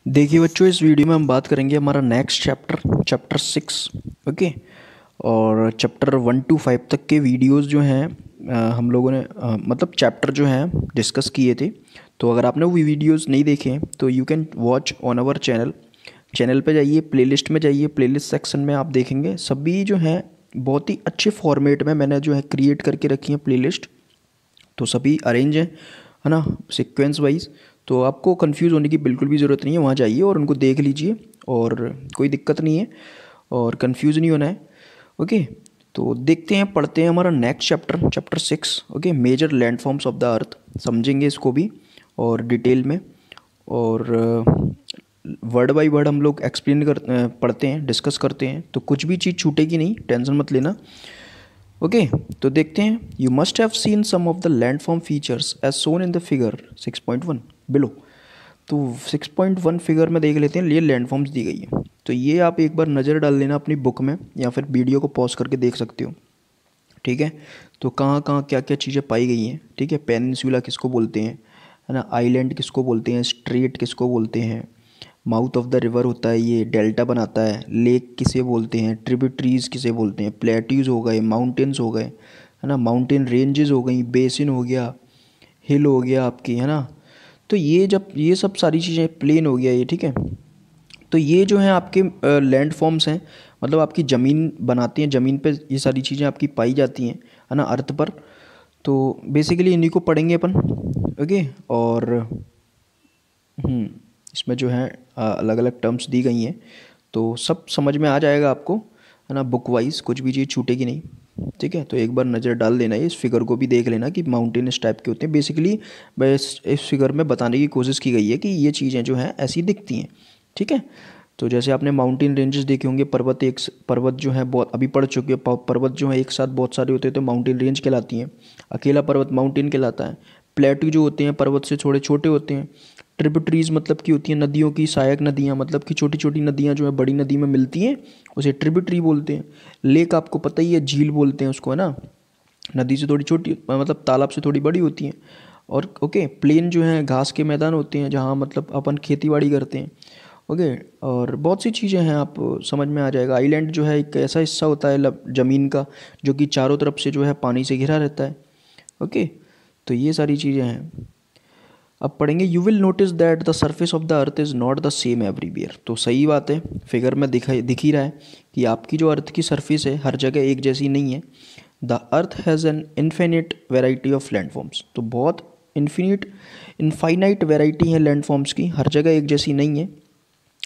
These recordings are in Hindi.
देखिए बच्चों, इस वीडियो में हम बात करेंगे हमारा नेक्स्ट चैप्टर 6। ओके। और चैप्टर 1 to 5 तक के वीडियोस जो हैं हम लोगों ने मतलब चैप्टर जो हैं डिस्कस किए थे। तो अगर आपने वो वीडियोस नहीं देखे हैं तो you can watch on our channel पे जाइए, प्लेलिस्ट में जाइए, प्लेलिस्ट सेक्शन में आप देखेंगे सभी जो हैं बहुत ही अच्छे फॉर्मेट में मैंने जो है क्रिएट करके रखी है प्लेलिस्ट। तो सभी अरेंज है ना, सीक्वेंस वाइज। तो आपको कंफ्यूज होने की बिल्कुल भी ज़रूरत नहीं है, वहाँ जाइए और उनको देख लीजिए और कोई दिक्कत नहीं है और कंफ्यूज नहीं होना है। ओके, तो देखते हैं, पढ़ते हैं हमारा next chapter 6। Okay, major landforms of the earth, समझेंगे इसको भी और डिटेल में। और वर्ड बाय वर्ड हम लोग एक्सप्लेन पढ़ते हैं, डिस्कस करते हैं, तो कुछ भी चीज़ छूटेगी नहीं, टेंशन मत लेना। ओके, तो देखते हैं। You must have seen some of the landform features as shown in the figure 6.1 below. तो 6.1 फिगर में देख लेते हैं, ये लैंडफॉर्म्स दी गई है। तो ये आप एक बार नज़र डाल लेना अपनी बुक में या फिर वीडियो को पॉज करके देख सकते हो। ठीक है, तो कहाँ कहाँ क्या क्या चीज़ें पाई गई हैं। ठीक है, पेनिनसुला किसको बोलते हैं, है ना, आइलैंड किसको बोलते हैं, स्ट्रेट किसको बोलते हैं, माउथ ऑफ द रिवर होता है, ये डेल्टा बनाता है, लेक किसे बोलते हैं, ट्रिब्यूटरीज किसे बोलते हैं, प्लेट्यूज हो गए, माउंटेन्स हो गए, है ना, माउंटेन रेंजेस हो गई, बेसिन हो गया, हिल हो गया आपकी, है ना। तो ये जब ये सब सारी चीज़ें, प्लेन हो गया ये, ठीक है। तो ये जो है आपके लैंड फॉर्म्स हैं, मतलब आपकी ज़मीन बनाती हैं, ज़मीन पे ये सारी चीज़ें आपकी पाई जाती हैं, है ना, अर्थ पर। तो बेसिकली इन्हीं को पढ़ेंगे अपन। ओके, और इसमें जो है अलग अलग टर्म्स दी गई हैं, तो सब समझ में आ जाएगा आपको, है ना, बुक वाइज कुछ भी चीज़ छूटेगी नहीं। ठीक है, तो एक बार नज़र डाल लेना, इस फिगर को भी देख लेना कि माउंटेन इस टाइप के होते हैं। बेसिकली बस इस फिगर में बताने की कोशिश की गई है कि ये चीज़ें जो हैं ऐसी दिखती हैं। ठीक है, तो जैसे आपने माउंटेन रेंजेस देखे होंगे, पर्वत जो है बहुत अभी पढ़ चुके हैं, पर्वत जो है एक साथ बहुत सारे होते हैं तो माउंटेन रेंज कहलाती हैं। अकेला पर्वत माउंटेन कहलाता है। प्लेट्यू जो होते हैं पर्वत से थोड़े छोटे होते हैं। ट्रिब्यूटरीज मतलब की होती हैं नदियों की सहायक नदियाँ, मतलब कि छोटी छोटी नदियाँ जो है बड़ी नदी में मिलती हैं, उसे ट्रिब्यूटरी बोलते हैं। लेक आपको पता ही है, झील बोलते हैं उसको, है ना, नदी से थोड़ी छोटी, मतलब तालाब से थोड़ी बड़ी होती हैं। और ओके, प्लेन जो है घास के मैदान होते हैं जहाँ मतलब अपन खेती बाड़ी करते हैं। ओके, और बहुत सी चीज़ें हैं, आप समझ में आ जाएगा। आइलैंड जो है एक ऐसा हिस्सा होता है ज़मीन का जो कि चारों तरफ से जो है पानी से घिरा रहता है। ओके, तो ये सारी चीज़ें हैं। अब पढ़ेंगे, you will notice that the surface of the earth is not the same everywhere. तो सही बात है, फिगर में दिख ही रहा है कि आपकी जो अर्थ की सरफेस है हर जगह एक जैसी नहीं है। The earth has an infinite variety of landforms. तो बहुत इनफाइनाइट वेराइटी है लैंडफॉर्म्स की, हर जगह एक जैसी नहीं है।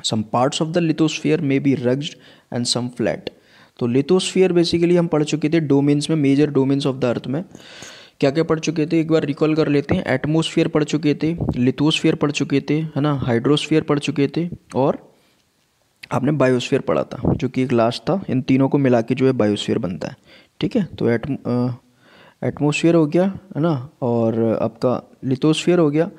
Some parts of the lithosphere में be rugged and some flat. तो लिथोस्फीयर बेसिकली हम पढ़ चुके थे डोमेन्स में, major domains of the earth में क्या क्या पढ़ चुके थे, एक बार रिकॉल कर लेते हैं। एटमोस्फियर पढ़ चुके थे, लिथोस्फीयर पढ़ चुके थे, है ना, हाइड्रोस्फीयर पढ़ चुके थे, और आपने बायोस्फीयर पढ़ा था जो कि एक लास्ट था। इन तीनों को मिला के जो है बायोस्फीयर बनता है। ठीक है, तो एटमोस्फियर हो गया, है ना, और आपका लिथोस्फीयर हो गया,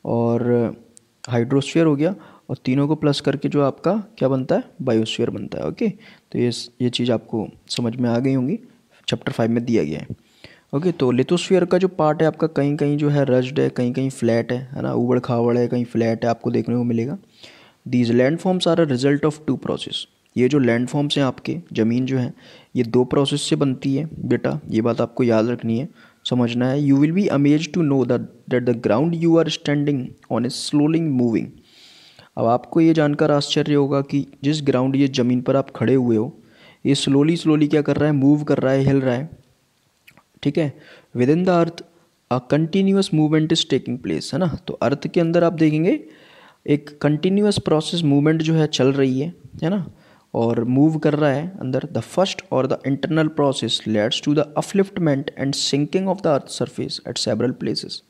और हाइड्रोस्फीयर हो गया, और तीनों को प्लस करके जो आपका क्या बनता है, बायोस्फीयर बनता है। ओके, तो ये चीज़ आपको समझ में आ गई होंगी, चैप्टर 5 में दिया गया है। ओके, तो लिथोस्फीयर का जो पार्ट है आपका कहीं कहीं जो है रज्ड है, कहीं कहीं फ्लैट है ना, ऊबड़ खाबड़ है, कहीं फ्लैट है, आपको देखने को मिलेगा। These landforms are a result of 2 process. ये जो लैंडफॉर्म्स हैं आपके, ज़मीन जो है ये 2 प्रोसेस से बनती है बेटा, ये बात आपको याद रखनी है, समझना है। You will be amazed to know that the ground you are standing on is slowly moving. अब आपको ये जानकर आश्चर्य होगा कि जिस ग्राउंड, ये ज़मीन पर आप खड़े हुए हो, ये स्लोली क्या कर रहा है, मूव कर रहा है, हिल रहा है। ठीक है, with in the earth a continuous movement is taking place, है ना। तो अर्थ के अंदर आप देखेंगे एक कंटिन्यूस प्रोसेस, मूवमेंट जो है चल रही है ना, और मूव कर रहा है अंदर। द फर्स्ट और the internal process leads to the upliftment and sinking of the earth surface at several places.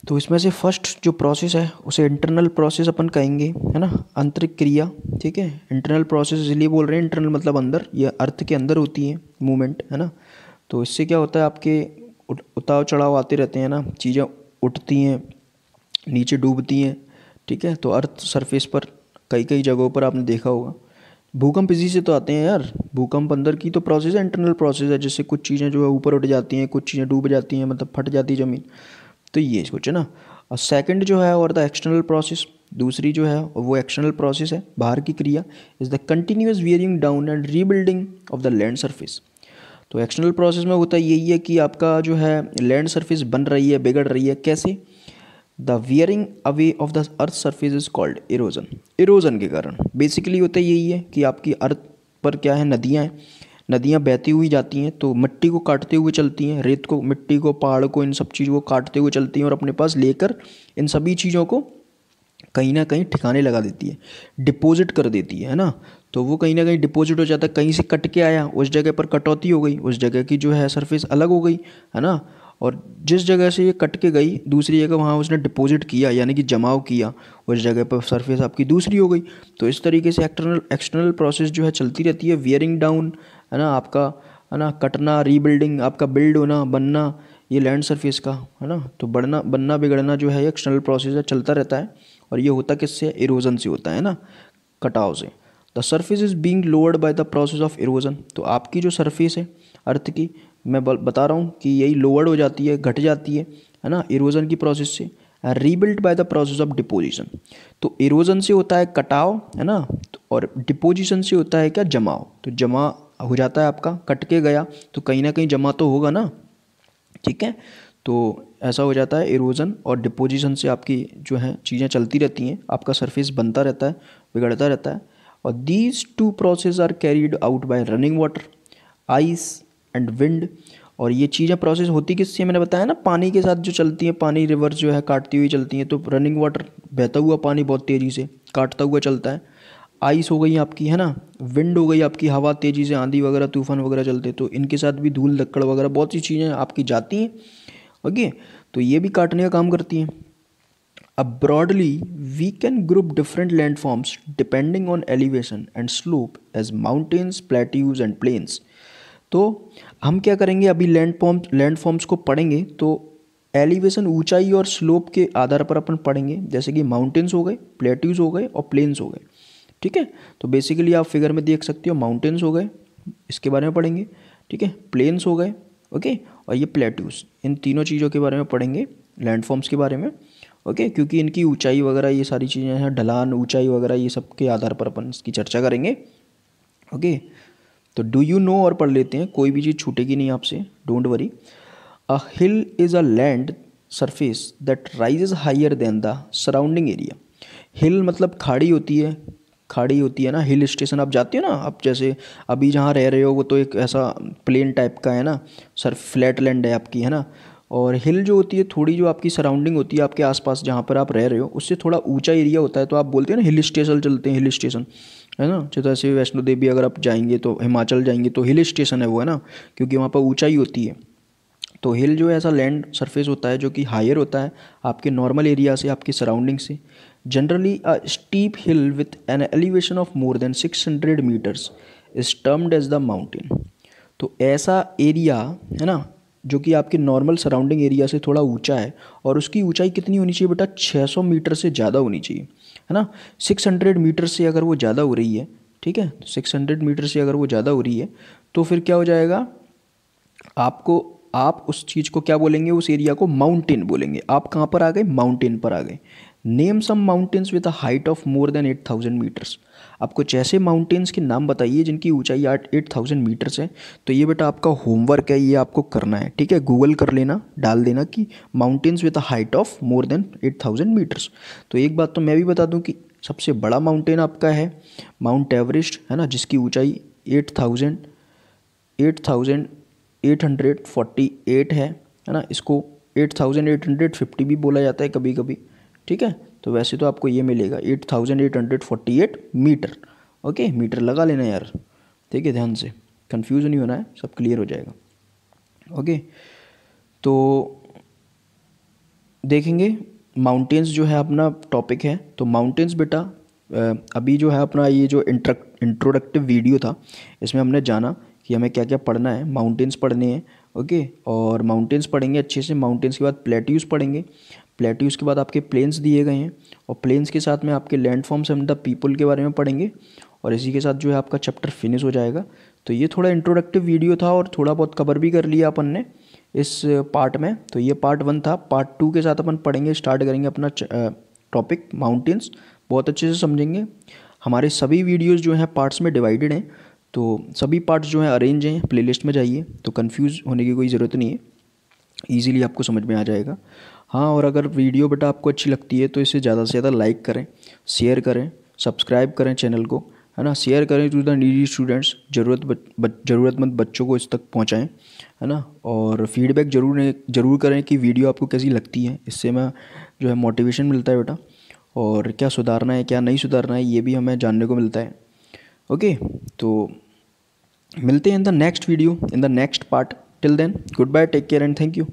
तो इसमें से फर्स्ट जो प्रोसेस है उसे इंटरनल प्रोसेस अपन कहेंगे, है ना, आंतरिक क्रिया। ठीक है, इंटरनल प्रोसेस इसलिए बोल रहे हैं, इंटरनल मतलब अंदर, ये अर्थ के अंदर होती है मूवमेंट, है ना। तो इससे क्या होता है, आपके उतार चढ़ाव आते रहते हैं ना, चीज़ें उठती हैं, नीचे डूबती हैं। ठीक है, तो अर्थ सरफेस पर कई कई जगहों पर आपने देखा होगा भूकंप इसी से तो आते हैं यार। भूकंप अंदर की तो प्रोसेस है, इंटरनल प्रोसेस है, जिससे कुछ चीज़ें जो है ऊपर उठ जाती हैं, कुछ चीज़ें डूब जाती हैं, मतलब फट जाती है ज़मीन। तो ये कुछ है ना। और सेकंड जो है और द एक्सटर्नल प्रोसेस, दूसरी जो है वो एक्सटर्नल प्रोसेस है, बाहर की क्रिया, is the continuous wearing down and rebuilding of the land surface. तो एक्सटर्नल प्रोसेस में होता यही है कि आपका जो है लैंड सरफेस बन रही है, बिगड़ रही है। कैसे? The wearing away of the earth surface is called erosion. Erosion के कारण बेसिकली होता यही है कि आपकी अर्थ पर क्या है, नदियाँ हैं, नदियाँ बहती हुई जाती हैं तो मिट्टी को काटते हुए चलती हैं, रेत को, मिट्टी को, पहाड़ को, इन सब चीज़ों को काटते हुए चलती हैं और अपने पास लेकर इन सभी चीज़ों को कहीं ना कहीं ठिकाने लगा देती है, डिपॉजिट कर देती है ना। तो वो कहीं ना कहीं डिपॉजिट हो जाता है, कहीं से कट के आया, उस जगह पर कटौती हो गई, उस जगह की जो है सरफेस अलग हो गई, है ना। और जिस जगह से ये कट के गई दूसरी जगह, वहाँ उसने डिपॉजिट किया यानी कि जमाव किया, उस जगह पर सरफेस आपकी दूसरी हो गई। तो इस तरीके से एक्सटर्नल प्रोसेस जो है चलती रहती है, वियरिंग डाउन, है ना, आपका, है ना, कटना, रीबिल्डिंग, आपका बिल्ड होना, बनना, ये लैंड सरफेस का, है ना। तो बढ़ना, बनना, बिगड़ना जो है एक्सटर्नल प्रोसेस है, चलता रहता है। और ये होता किससे? इरोजन से होता है ना, कटाव से। The surface is being lowered by the process of erosion. तो आपकी जो सरफेस है अर्थ की, मैं बता रहा हूँ कि यही लोअर्ड हो जाती है, घट जाती है ना, इरोजन की प्रोसेस से। Rebuilt by the process of deposition. तो इरोजन से होता है कटाव, है ना, और डिपोजिशन से होता है क्या? जमाव। तो जमा हो जाता है आपका, कट के गया तो कहीं ना कहीं जमा तो होगा ना, ठीक है। तो ऐसा हो जाता है इरोजन और डिपोजिशन से आपकी जो है चीज़ें चलती रहती हैं, आपका सरफेस बनता रहता है, बिगड़ता रहता है। और these two process are carried out by running water, ice and wind. और ये चीज़ें प्रोसेस होती किससे? मैंने बताया ना, पानी के साथ जो चलती हैं, पानी रिवर जो है काटती हुई चलती हैं। तो रनिंग वाटर, बहता हुआ पानी बहुत तेज़ी से काटता हुआ चलता है। आइस हो गई आपकी, है ना, विंड हो गई आपकी, हवा तेज़ी से, आंधी वगैरह, तूफान वगैरह चलते, तो इनके साथ भी धूल धक्कड़ वगैरह बहुत सी चीज़ें आपकी जाती हैं। ओके, तो ये भी काटने का काम करती हैं। अब broadly we can group different land forms depending on elevation and slope as mountains, plateaus and plains. तो हम क्या करेंगे, अभी लैंड फॉर्म्स को पढ़ेंगे तो एलिवेशन, ऊंचाई और स्लोप के आधार पर अपन पढ़ेंगे, जैसे कि माउंटेन्स हो गए, प्लेट्यूज हो गए और प्लेन्स हो गए, ठीक है। तो बेसिकली आप फिगर में देख सकते हो, माउंटेन्स हो गए, इसके बारे में पढ़ेंगे, ठीक है, प्लेन्स हो गए, ओके, और ये प्लेट्यूज, इन तीनों चीज़ों के बारे में पढ़ेंगे, लैंडफॉर्म्स के बारे में, ओके, क्योंकि इनकी ऊंचाई वगैरह ये सारी चीज़ें हैं, ढलान, ऊंचाई वगैरह, ये सब के आधार पर अपन इसकी चर्चा करेंगे, ओके। तो डू यू नो और पढ़ लेते हैं, कोई भी चीज़ छूटेगी नहीं आपसे, don't worry. A hill is a land surface that rises higher than the surrounding area. Hill मतलब खाड़ी होती है, खाड़ी होती है ना, हिल स्टेशन आप जाते हो ना, आप जैसे अभी जहाँ रह रहे हो वो तो एक ऐसा प्लेन टाइप का है ना, सर फ्लैट लैंड है आपकी, है ना। और हिल जो होती है, थोड़ी जो आपकी सराउंडिंग होती है, आपके आसपास जहाँ पर आप रह रहे हो उससे थोड़ा ऊंचा एरिया होता है, तो आप बोलते हैं ना हिल स्टेशन चलते हैं, हिल स्टेशन, है ना। जैसे ऐसे वैष्णो देवी अगर आप जाएंगे तो, हिमाचल जाएंगे तो हिल स्टेशन है वो, है ना, क्योंकि वहाँ पर ऊंचाई होती है। तो हिल जो है ऐसा लैंड सरफेस होता है जो कि हायर होता है आपके नॉर्मल एरिया से, आपकी सराउंडिंग से। Generally a steep hill with an elevation of more than 600 metres is termed as the mountain. तो ऐसा एरिया, है ना, जो कि आपके नॉर्मल सराउंडिंग एरिया से थोड़ा ऊंचा है, और उसकी ऊंचाई कितनी होनी चाहिए बेटा? 600 मीटर से ज़्यादा होनी चाहिए, है ना। 600 मीटर से अगर वो ज़्यादा हो रही है, ठीक है, तो 600 मीटर से अगर वो ज़्यादा हो रही है तो फिर क्या हो जाएगा आपको, आप उस चीज़ को क्या बोलेंगे, उस एरिया को माउंटेन बोलेंगे। आप कहाँ पर आ गए? माउंटेन पर आ गए। Name some mountains with a height of more than 8000 metres. आप कुछ ऐसे माउंटेन्स के नाम बताइए जिनकी ऊंचाई 8000 मीटर्स है। तो ये बेटा आपका होमवर्क है, ये आपको करना है, ठीक है। गूगल कर लेना, डाल देना कि mountains with a height of more than 8000 metres. तो एक बात तो मैं भी बता दूं कि सबसे बड़ा माउंटेन आपका है माउंट एवरेस्ट, है ना, जिसकी ऊंचाई 8848 है ना। इसको 8850 भी बोला जाता है कभी कभी, ठीक है। तो वैसे तो आपको ये मिलेगा 8848 मीटर, ओके, मीटर लगा लेना यार, ठीक है, ध्यान से, कंफ्यूज नहीं होना है, सब क्लियर हो जाएगा, ओके। तो देखेंगे माउंटेन्स जो है अपना टॉपिक है। तो माउंटेन्स बेटा अभी जो है अपना ये जो इंट्रोडक्टिव वीडियो था, इसमें हमने जाना कि हमें क्या क्या पढ़ना है, माउंटेन्स पढ़ने हैं, ओके। और माउंटेन्स पढ़ेंगे अच्छे से, माउंटेन्स के बाद प्लेट्यूज़ पढ़ेंगे, प्लेट्यूज़ के बाद आपके प्लेन्स दिए गए हैं, और प्लेन्स के साथ में आपके लैंडफॉर्म्स एंड द पीपल के बारे में पढ़ेंगे, और इसी के साथ जो है आपका चैप्टर फिनिश हो जाएगा। तो ये थोड़ा इंट्रोडक्टिव वीडियो था और थोड़ा बहुत कवर भी कर लिया अपन ने, इस पार्ट में। तो ये पार्ट 1 था। पार्ट 2 के साथ अपन पढ़ेंगे, स्टार्ट करेंगे अपना टॉपिक माउंटेन्स, बहुत अच्छे से समझेंगे। हमारे सभी वीडियोस जो हैं पार्ट्स में डिवाइडेड हैं, तो सभी पार्ट्स जो हैं अरेंज हैं, प्लेलिस्ट में जाइए, तो कंफ्यूज होने की कोई ज़रूरत नहीं है, ईज़िली आपको समझ में आ जाएगा। हाँ, और अगर वीडियो बेटा आपको अच्छी लगती है तो इसे ज़्यादा से ज़्यादा लाइक करें, शेयर करें, सब्सक्राइब करें चैनल को, है ना, शेयर करें टू द नीडी स्टूडेंट्स, ज़रूरतमंद बच्चों को इस तक पहुँचाएँ, है ना। और फीडबैक ज़रूर करें कि वीडियो आपको कैसी लगती है, इससे मैं जो है मोटिवेशन मिलता है बेटा, और क्या सुधारना है क्या नहीं सुधारना है ये भी हमें जानने को मिलता है। ओके, तो मिलते हैं in the next video, in the next part. Till then good bye, take care and thank you.